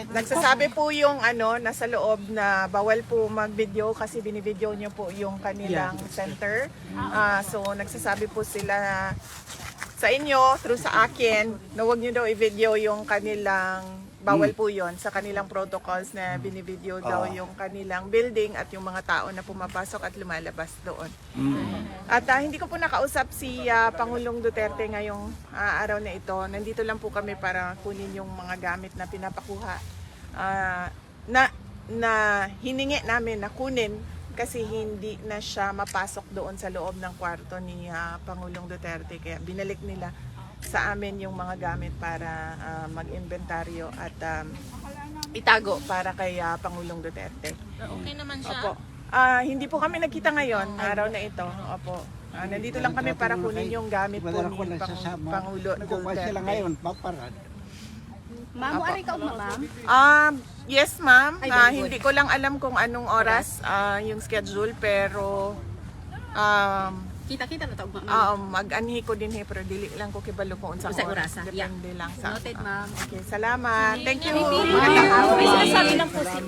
Nagsasabi po yung nasa loob na bawal po mag-video kasi binivideo niyo po yung kanilang center. So nagsasabi po sila sa inyo through sa akin na huwag niyo daw i-video yung kanilang bawal po yon sa kanilang protocols na binivideo daw yung kanilang building at yung mga tao na pumapasok at lumalabas doon. At hindi ko po nakausap si Pangulong Duterte ngayong araw na ito. Nandito lang po kami para kunin yung mga gamit na pinapakuha na hiningi namin na kunin kasi hindi na siya mapasok doon sa loob ng kwarto ni Pangulong Duterte. Kaya binalik nila sa amin yung mga gamit para mag-inventaryo at itago para kay Pangulong Duterte. Okay naman siya? Opo. Hindi po kami nagkita ngayon, araw na ito. Opo. Nandito lang kami para kunin yung gamit po ni Pangulo Nagkukuha sila Duterte. ngayon, magparad. Ma'am, ari ka ma'am? Yes, ma'am. Ay, very good. Hindi ko lang alam kung anong oras yung schedule, pero Kita-kita na tawag ma'am. mag-anhi ko din pero dili lang ko kibalo kung unsang Sa oras. orasan, Depende lang sa. Noted ma'am. Okay, salamat. Thank you. May sinasabi lang po si